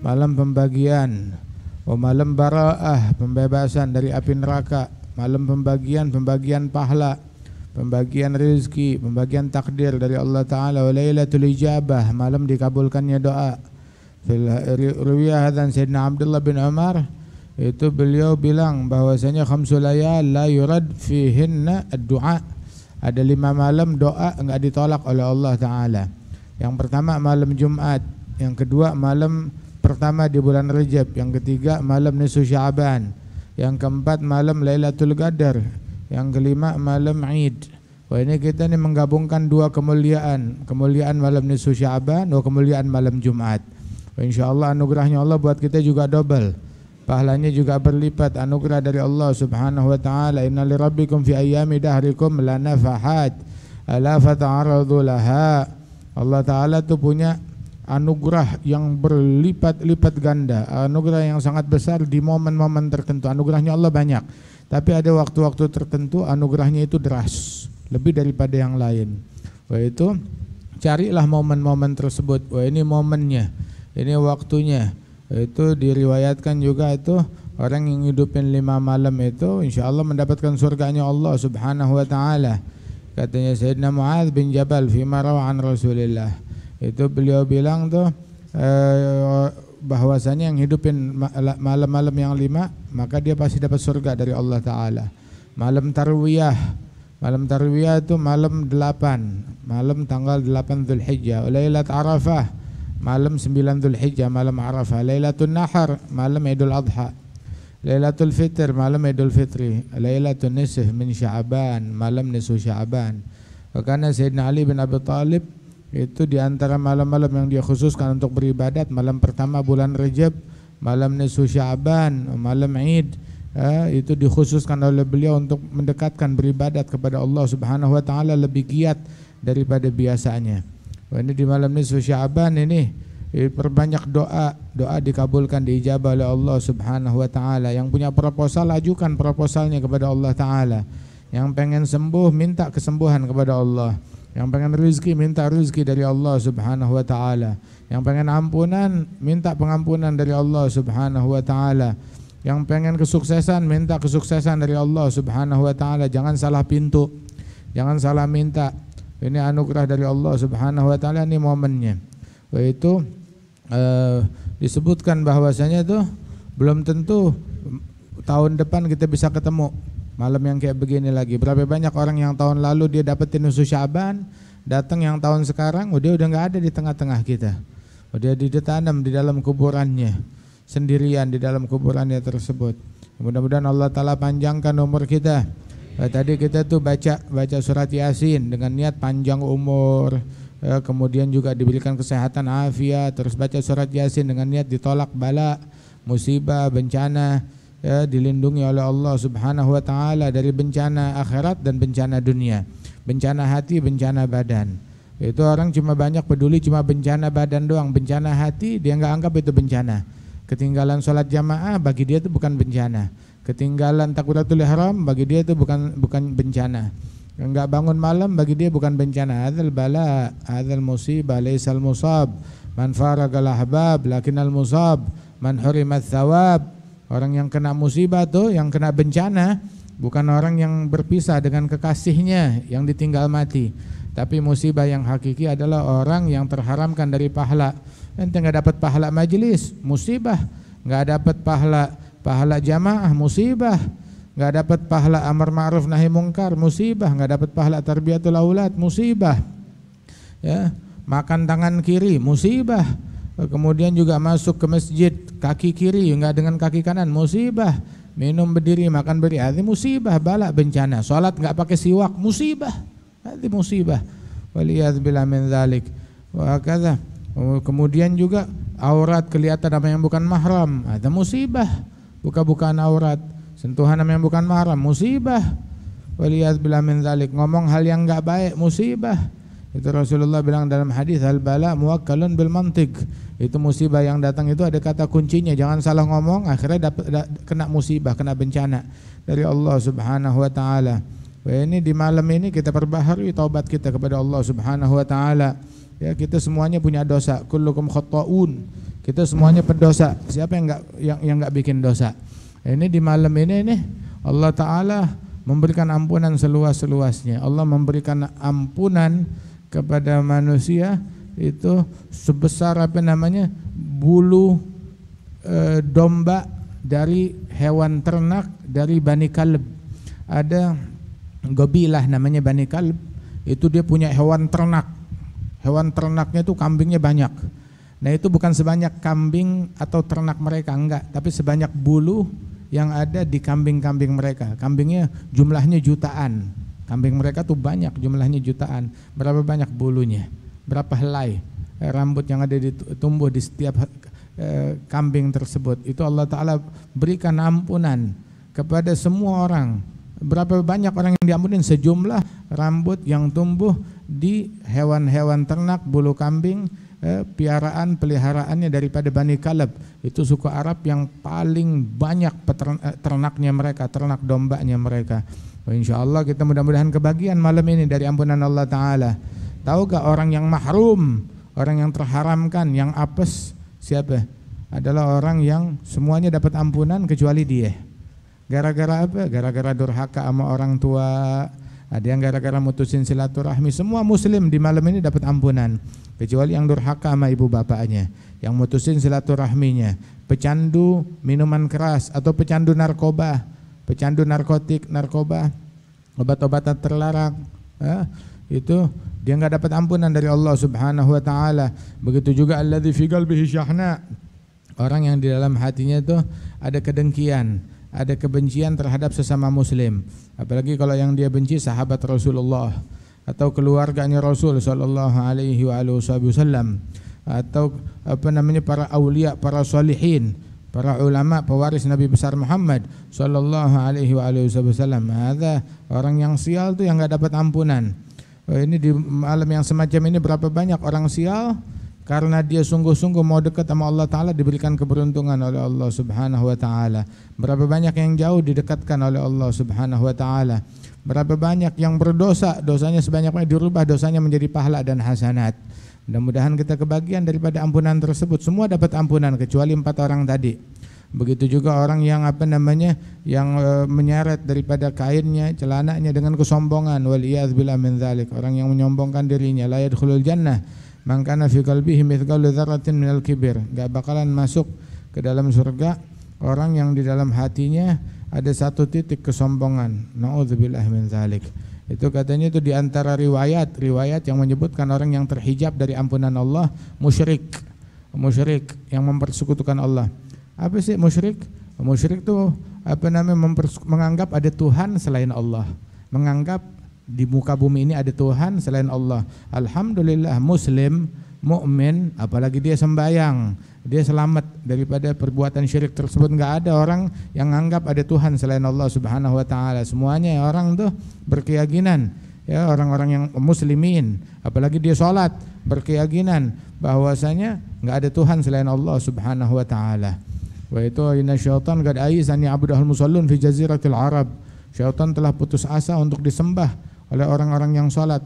malam pembagian. Wa malam bara'ah, pembebasan dari api neraka. Malam pembagian pahala, pembagian rezeki, pembagian takdir dari Allah Ta'ala. Wa lailatul ijabah, malam dikabulkannya doa. Fil riwayah hadzan Sayyidina Abdullah bin Umar, itu beliau bilang bahwasanya khamsul layal la yurad fihinna ad-du'a. Ada 5 malam doa enggak ditolak oleh Allah Ta'ala. Yang pertama malam Jumat, yang kedua malam pertama di bulan Rajab, yang ketiga malam nisfu Sya'ban, yang keempat malam Lailatul Qadar, yang kelima malam Id. Wah, ini kita nih menggabungkan 2 kemuliaan malam nisfu Sya'ban, 2 kemuliaan malam Jumat. Wah, insyaallah anugerahnya Allah buat kita juga double, pahalanya juga berlipat, anugerah dari Allah Subhanahu wa taala. Inna li rabbikum fi ayyami dahrikum lanafahat ala fata'aradu laha. Allah Ta'ala tuh punya anugerah yang berlipat-lipat ganda, anugerah yang sangat besar di momen-momen tertentu. Anugerahnya Allah banyak, tapi ada waktu-waktu tertentu anugerahnya itu deras, lebih daripada yang lain. Wah, itu carilah momen-momen tersebut. Wah, ini momennya, ini waktunya. Itu diriwayatkan juga itu orang yang hidupin 5 malam itu insyaallah mendapatkan surganya Allah Subhanahu wa taala. Katanya Sayyidina Mu'adz bin Jabal fi marawan Rasulillah, itu beliau bilang tuh bahwasanya yang hidupin malam-malam yang 5 maka dia pasti dapat surga dari Allah Ta'ala. Malam tarwiyah itu malam 8, malam tanggal 8 Dzulhijjah. Lailat Arafah malam 9 Dzulhijjah, malam Arafah. Lailatul Nahar malam Idul Adha. Lailatul Fitr malam Idul Fitri. Lailatul Nisf min Sya'ban, malam nisfu Sya'ban. Karena Sayyidina Ali bin Abi Thalib itu di antara malam-malam yang dia khususkan untuk beribadat, malam pertama bulan Rajab, malam nisfu Sya'ban, malam Id, itu dikhususkan oleh beliau untuk mendekatkan beribadat kepada Allah Subhanahu wa taala lebih giat daripada biasanya. Wah, ini di malam nisfu Sya'ban ini perbanyak doa dikabulkan, diijabah oleh Allah Subhanahu wa taala. Yang punya proposal ajukan proposalnya kepada Allah Ta'ala. Yang pengen sembuh minta kesembuhan kepada Allah. Yang pengen rezeki minta rezeki dari Allah Subhanahu wa taala. Yang pengen ampunan minta pengampunan dari Allah Subhanahu wa taala. Yang pengen kesuksesan minta kesuksesan dari Allah Subhanahu wa taala. Jangan salah pintu, jangan salah minta. Ini anugerah dari Allah Subhanahu wa taala, ini momennya. Itu disebutkan bahwasanya tuh belum tentu tahun depan kita bisa ketemu malam yang kayak begini lagi. Berapa banyak orang yang tahun lalu dia dapetin nisfu Sya'ban, datang yang tahun sekarang dia udah nggak ada di tengah-tengah kita. Dia ditanam di dalam kuburannya, sendirian di dalam kuburannya tersebut. Mudah-mudahan Allah Ta'ala panjangkan umur kita. Tadi kita tuh baca surat Yasin dengan niat panjang umur, kemudian juga diberikan kesehatan afiat, terus baca surat Yasin dengan niat ditolak bala, musibah, bencana, dilindungi oleh Allah Subhanahu wa taala dari bencana akhirat dan bencana dunia, bencana hati, bencana badan. Itu orang cuma banyak peduli cuma bencana badan doang, bencana hati dia enggak anggap itu bencana. Ketinggalan sholat jamaah bagi dia itu bukan bencana. Ketinggalan takbiratul ihram bagi dia itu bukan bencana. Enggak bangun malam bagi dia bukan bencana. Hadzal bala, hadzal musibah, laisal musab man faragal ahbab lakinnal musab man hurimat thawab. Orang yang kena musibah tuh, yang kena bencana bukan orang yang berpisah dengan kekasihnya yang ditinggal mati. Tapi musibah yang hakiki adalah orang yang terharamkan dari pahala. Ente enggak dapat pahala majelis, musibah. Enggak dapat pahala jamaah, musibah. Enggak dapat pahala amar ma'ruf nahi mungkar, musibah. Enggak dapat pahala tarbiyatul aulad, musibah. Ya, makan tangan kiri, musibah. Kemudian juga masuk ke masjid kaki kiri enggak dengan kaki kanan, musibah. Minum berdiri, makan berdiri, musibah, bala, bencana. Salat enggak pakai siwak, musibah. Itu musibah. Waliyadzubillah min dzalik. Wa kadza. Kemudian juga aurat kelihatan apa yang bukan mahram, ada musibah. Buka-bukaan aurat, sentuhan yang bukan mahram, musibah. Waliyadzubillah min dzalik. Ngomong hal yang enggak baik, musibah. Itu Rasulullah bilang dalam hadis, al bala muwakkalun bil mantiq. Itu musibah yang datang itu ada kata kuncinya, jangan salah ngomong akhirnya kena musibah, kena bencana dari Allah Subhanahu wa taala. Ini di malam ini kita perbaharui taubat kita kepada Allah Subhanahu wa taala. Ya, kita semuanya punya dosa, kullukum khata'un. Kita semuanya pendosa. Siapa yang nggak bikin dosa? Ini di malam ini nih Allah Ta'ala memberikan ampunan seluas-luasnya. Allah memberikan ampunan kepada manusia itu sebesar bulu domba dari hewan ternak dari Bani Kalb. Ada Gobilah namanya Bani Kalb, itu dia punya hewan ternak. Hewan ternaknya itu kambingnya banyak. Nah itu bukan sebanyak kambing atau ternak mereka, enggak, tapi sebanyak bulu yang ada di kambing-kambing mereka. Kambingnya jumlahnya jutaan. Kambing mereka tuh banyak, jumlahnya jutaan. Berapa banyak bulunya? Berapa helai rambut yang ada tumbuh di setiap kambing tersebut. Itu Allah Ta'ala berikan ampunan kepada semua orang. Berapa banyak orang yang diampunin? Sejumlah rambut yang tumbuh di hewan-hewan ternak, bulu kambing, peliharaannya daripada Bani Kalb. Itu suku Arab yang paling banyak ternaknya mereka, ternak dombanya mereka. InsyaAllah kita mudah-mudahan kebagian malam ini dari ampunan Allah Ta'ala. Tahu gak orang yang mahrum, orang yang terharamkan, yang apes, siapa? Adalah orang yang semuanya dapat ampunan kecuali dia. Gara-gara apa? Gara-gara durhaka sama orang tua. Ada yang gara-gara mutusin silaturahmi. Semua muslim di malam ini dapat ampunan kecuali yang durhaka sama ibu bapaknya, yang mutusin silaturahminya, pecandu minuman keras atau pecandu narkoba, pecandu narkotik, narkoba, obat-obatan terlarang, itu dia enggak dapat ampunan dari Allah Subhanahu wa taala. Begitu juga alladzi fi qalbihi syahna, orang yang di dalam hatinya itu ada kedengkian, ada kebencian terhadap sesama muslim. Apalagi kalau yang dia benci sahabat Rasulullah atau keluarganya Rasul sallallahu alaihi wasallam, atau para aulia, para salihin, para ulama pewaris Nabi besar Muhammad sallallahu alaihi wasallam. Ada orang yang sial tuh yang enggak dapat ampunan. Ini di malam yang semacam ini berapa banyak orang sial karena dia sungguh-sungguh mau dekat sama Allah Ta'ala, diberikan keberuntungan oleh Allah Subhanahu wa Ta'ala. Berapa banyak yang jauh didekatkan oleh Allah Subhanahu wa Ta'ala. Berapa banyak yang berdosa, dosanya sebanyaknya dirubah dosanya menjadi pahala dan hasanat. Mudah-mudahan kita kebagian daripada ampunan tersebut. Semua dapat ampunan kecuali 4 orang tadi. Begitu juga orang yang yang menyeret daripada kainnya, celananya dengan kesombongan. Waliyadzubillah min dzalik. Orang yang menyombongkan dirinya, la yadkhulul jannah man kana fi qalbihi mithqalu dzarratin minal kibir. Enggak bakalan masuk ke dalam surga orang yang di dalam hatinya ada 1 titik kesombongan. Nauzubillah min dzalik. Itu katanya itu di antara riwayat yang menyebutkan orang yang terhijab dari ampunan Allah musyrik yang mempersekutukan Allah. Apa sih musyrik? Musyrik itu menganggap ada Tuhan selain Allah, menganggap di muka bumi ini ada Tuhan selain Allah. Alhamdulillah muslim, mukmin, apalagi dia sembahyang, dia selamat daripada perbuatan syirik tersebut. Enggak ada orang yang menganggap ada Tuhan selain Allah Subhanahu wa taala. Semuanya orang tuh berkeyakinan, ya, orang-orang yang muslimin, apalagi dia sholat, berkeyakinan bahwasanya enggak ada Tuhan selain Allah Subhanahu wa taala. Wa itu inna syaitan qad aysan ya'budul musallun fi jaziratil Arab. Syaitan telah putus asa untuk disembah oleh orang-orang yang sholat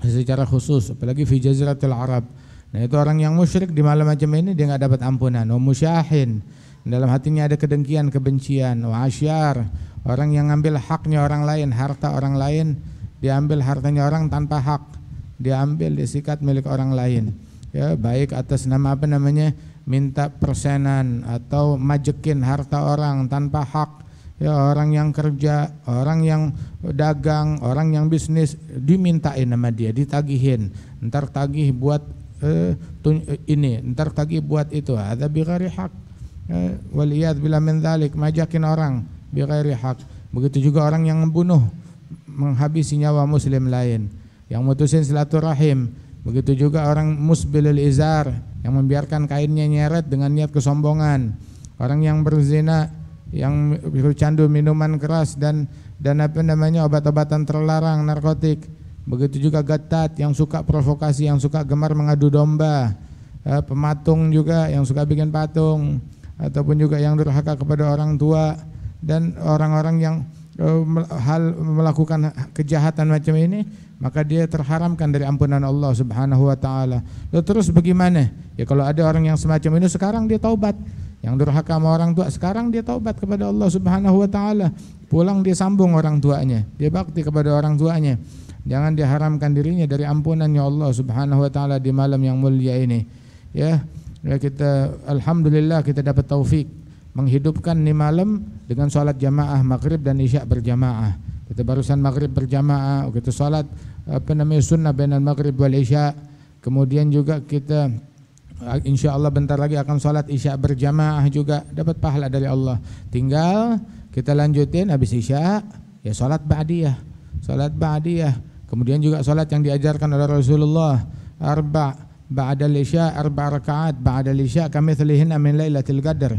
secara khusus, apalagi fi jaziratil Arab. Nah itu orang yang musyrik di malam macam ini dia enggak dapat ampunan. Wa musyahin, dalam hatinya ada kedengkian, kebencian. Wa asyar, orang yang ngambil haknya orang lain, harta orang lain, diambil hartanya orang tanpa hak, diambil, disikat milik orang lain. Ya, baik atas nama minta persenan atau majekin harta orang tanpa hak. Ya, orang yang kerja, orang yang dagang, orang yang bisnis dimintain sama dia, ditagihin. Ntar tagih buat ini, ntar tagih buat itu. Ada bighairi hak. Waliyadzubillah min dzalik, majakin orang bighairi hak. Begitu juga orang yang membunuh, menghabisi nyawa muslim lain, yang mutusin silaturahim. Begitu juga orang musbilul izar, yang membiarkan kainnya nyeret dengan niat kesombongan. Orang yang berzina, yang bercandu minuman keras dan obat-obatan terlarang, narkotik. Begitu juga gatat, yang suka provokasi, yang suka gemar mengadu domba. Pematung juga, yang suka bikin patung, ataupun juga yang durhaka kepada orang tua, dan orang-orang melakukan kejahatan macam ini, maka dia terharamkan dari ampunan Allah Subhanahu wa taala. Lalu terus bagaimana? Ya kalau ada orang yang semacam ini sekarang dia taubat. Yang durhaka sama orang tua sekarang dia taubat kepada Allah Subhanahu wa taala. Pulang dia sambung orang tuanya, dia bakti kepada orang tuanya. Jangan diharamkan dirinya dari ampunannya Allah Subhanahu wa taala di malam yang mulia ini. Ya kita alhamdulillah kita dapat taufik menghidupkan nih malam dengan sholat jamaah maghrib dan isya berjamaah. Kita barusan maghrib berjamaah, kita sholat sunnah bainal maghrib wal isya. Kemudian juga kita insya Allah bentar lagi akan sholat isya berjamaah juga, dapat pahala dari Allah. Tinggal kita lanjutin habis isya ya sholat ba'diyah. Kemudian juga sholat yang diajarkan oleh Rasulullah, ba'dal isya 4 rakaat ba'dal isya kamitslihinna min lailatul qadar.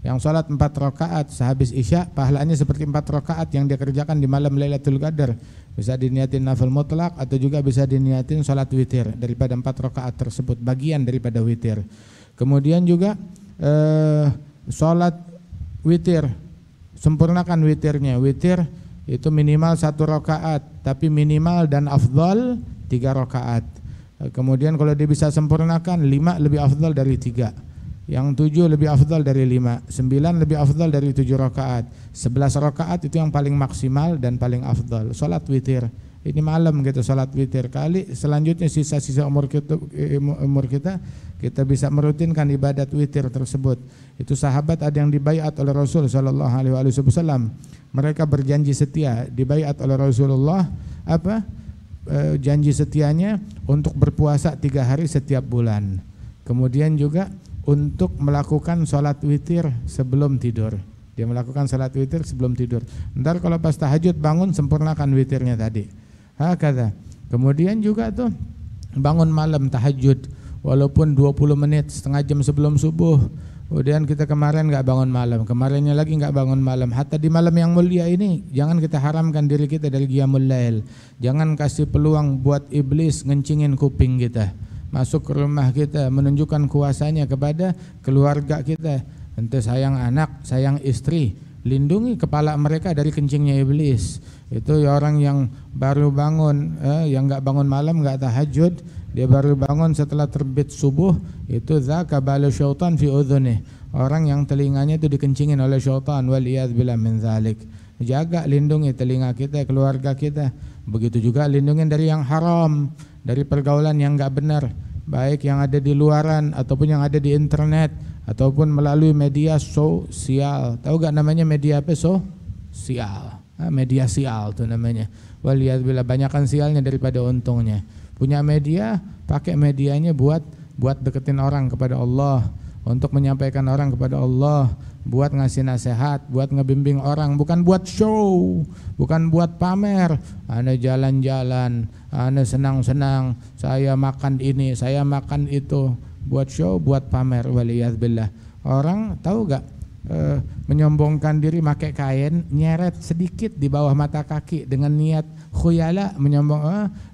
Yang sholat 4 rakaat sehabis isya pahalanya seperti 4 rakaat yang dikerjakan di malam Lailatul Qadar. Bisa diniatin nafil mutlak atau juga bisa diniatin sholat witir daripada 4 rakaat tersebut, bagian daripada witir. Kemudian juga sholat witir, sempurnakan witirnya. Witir itu minimal 1 rakaat, tapi minimal dan afdal 3 rakaat. Kemudian kalau dia bisa sempurnakan 5 lebih afdal dari 3. Yang 7 lebih afdal dari 5, 9 lebih afdal dari 7 rakaat, 11 rakaat itu yang paling maksimal dan paling afdal. Salat witir. Ini malam gitu salat witir. Kali selanjutnya sisa-sisa umur kita bisa merutinkan ibadat witir tersebut. Itu sahabat ada yang dibaiat oleh Rasul sallallahu alaihi wasallam. Mereka berjanji setia, dibaiat oleh Rasulullah janji setianya untuk berpuasa 3 hari setiap bulan. Kemudian juga untuk melakukan sholat witir sebelum tidur. Dia melakukan sholat witir sebelum tidur. Ntar kalau pas tahajud bangun sempurnakan witirnya tadi. Hakadha. Kemudian juga tuh bangun malam tahajud walaupun 20 menit, setengah jam sebelum subuh. Kemudian kita kemarin enggak bangun malam, kemarinnya lagi enggak bangun malam. Hatta di malam yang mulia ini jangan kita haramkan diri kita dari qiyamul lail. Jangan kasih peluang buat iblis ngencingin kuping kita, masuk ke rumah kita, menunjukkan kuasanya kepada keluarga kita. Ente sayang anak, sayang istri, lindungi kepala mereka dari kencingnya iblis. Itu orang yang baru bangun, yang enggak bangun malam, enggak tahajud, dia baru bangun setelah terbit subuh, itu zaka balu syaitan fi udhunih. Orang yang telinganya itu dikencingin oleh syaitan, waliyadzubillah min dzalik. Jaga, lindungi telinga kita, keluarga kita. Begitu juga lindungi dari yang haram, dari pergaulan yang enggak benar, baik yang ada di luaran ataupun yang ada di internet ataupun melalui media sosial. Tahu gak namanya media apa? Sosial. Media sial itu namanya. Waliyadzubillah, banyakan sialnya daripada untungnya. Punya media, pakai medianya buat deketin orang kepada Allah, untuk menyampaikan orang kepada Allah, buat ngasih nasihat, buat ngebimbing orang, bukan buat show, bukan buat pamer. Ana jalan-jalan, ana senang-senang, saya makan ini, saya makan itu, buat show, buat pamer. Waliyadzubillah. Orang tahu gak menyombongkan diri pakai kain, nyeret sedikit di bawah mata kaki dengan niat khuyala,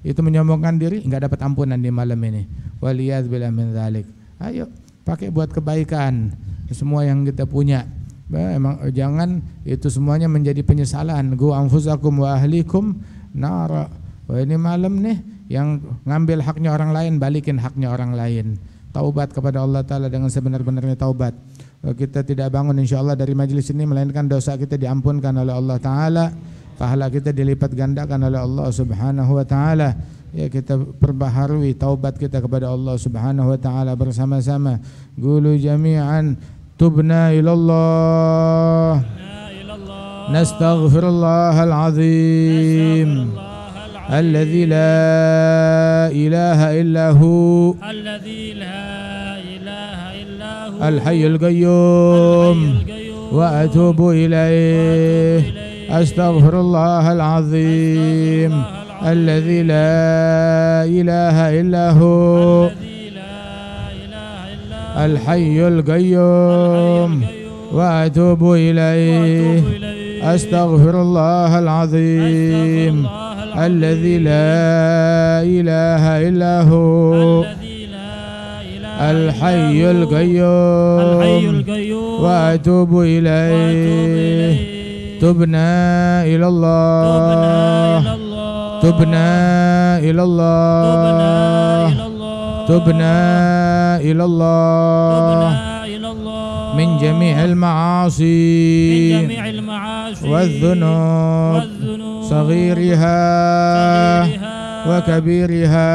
itu menyombongkan diri, enggak dapat ampunan di malam ini. Waliyadzubillah min dzalik. Ayo pakai buat kebaikan semua yang kita punya. Emang jangan itu semuanya menjadi penyesalan. Gu anfusakum wa ahlikum nar. Ini malam nih yang ngambil haknya orang lain, balikin haknya orang lain. Taubat kepada Allah Ta'ala dengan sebenar-benarnya taubat. Kita tidak bangun insyaAllah dari majelis ini melainkan dosa kita diampunkan oleh Allah Ta'ala, pahala kita dilipat gandakan oleh Allah Subhanahu wa Ta'ala. Ya, kita perbaharui taubat kita kepada Allah Subhanahu wa Ta'ala bersama-sama. Qulu jami'an tubna ilallah, nastaghfirullahal azim, alladzi la ilaha illahu, al-hayyul qayyum, wa atubu ilaih. Astaghfirullahal azim, alladzi la ilaha illahu, al-hayyul qayyum, wa atubu ilaih. Astaghfirullahal azim, alladzi la ilaha illahu, al-hayyul qayyum, wa atubu ilaih. تبنا إلى الله تبنا إلى الله تبنا إلى الله من جميع المعاصي والذنوب صغيرها وكبيرها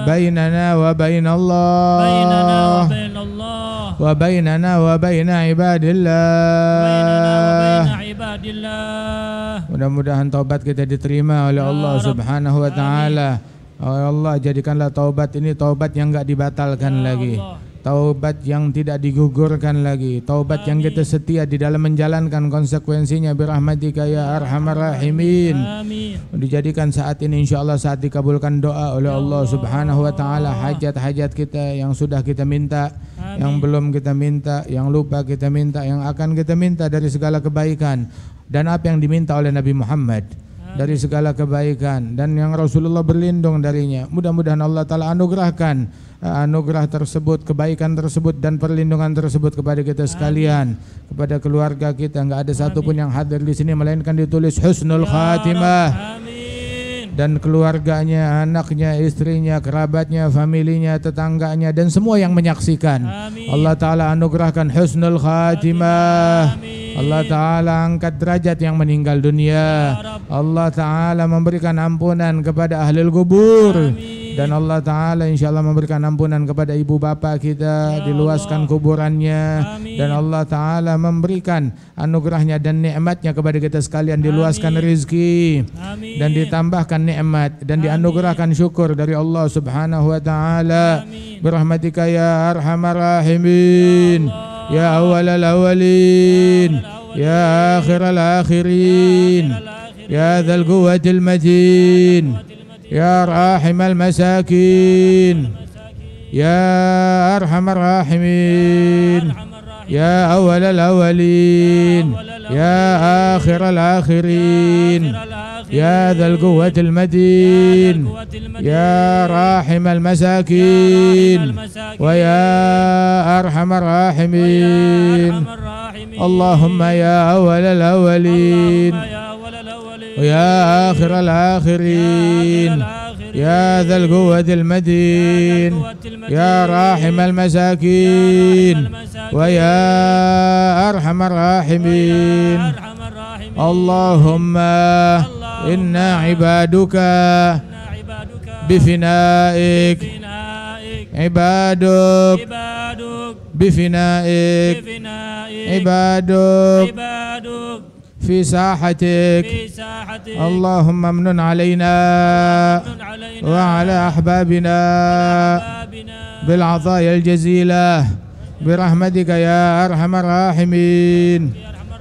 بيننا وبين الله وبيننا وبين عباد الله. Mudah-mudahan taubat kita diterima oleh Allah Subhanahu wa taala. Ya Allah, jadikanlah taubat ini taubat yang enggak dibatalkan lagi. Taubat yang tidak digugurkan lagi. Taubat yang kita setia di dalam menjalankan konsekuensinya birahmatika ya arhamar rahimin. Dijadikan saat ini insyaallah saat dikabulkan doa oleh Allah Subhanahu wa taala. Hajat-hajat kita yang sudah kita minta, yang belum kita minta, yang lupa kita minta, yang akan kita minta dari segala kebaikan, dan apa yang diminta oleh Nabi Muhammad dari segala kebaikan dan yang Rasulullah berlindung darinya. Mudah-mudahan Allah Ta'ala anugerahkan anugerah tersebut, kebaikan tersebut dan perlindungan tersebut kepada kita sekalian, kepada keluarga kita. Enggak ada satupun yang hadir di sini melainkan ditulis husnul khatimah. Dan keluarganya, anaknya, istrinya, kerabatnya, familinya, tetangganya dan semua yang menyaksikan. Allah Ta'ala anugerahkan husnul khatimah. Allah Ta'ala angkat derajat yang meninggal dunia. Allah Ta'ala memberikan ampunan kepada ahlul kubur. Dan Allah Ta'ala insyaAllah memberikan ampunan kepada ibu bapa kita, diluaskan kuburannya. Dan Allah Ta'ala memberikan anugerahnya dan nikmatnya kepada kita sekalian, diluaskan rizki dan ditambahkan nikmat dan dianugerahkan syukur dari Allah Subhanahu wa Ta'ala. Birahmatika ya arhamar rahimin, ya awalal awalin, ya akhiral akhirin, ya dzal quwwatil matin, ya rahimal masakin, ya arhamar rahimin, ya awalal awalin, ya akhiral akhirin, ya dzal quwwatil matin, ya rahimal masakin, wa ya arhamar rahimin. Allahumma ya awalal awalin, ya akhiral akhirin, ya dzal quwwatil matin, ya rahimal masakin, wa ya arhamar rahimin. Allahumma inna ibaduka bifinaik, ibaduk bifinaik, ibaduk في ساحتك. اللهم امنن علينا وعلى أحبابنا بالعطايا الجزيلة برحمتك يا أرحم الراحمين.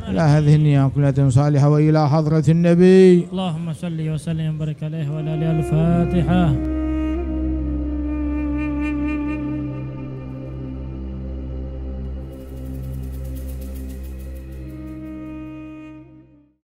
إلى هذه النية كلها صالحة وإلى حضرة النبي. اللهم صل وسلم وبارك عليه وعلى آله. الفاتحة.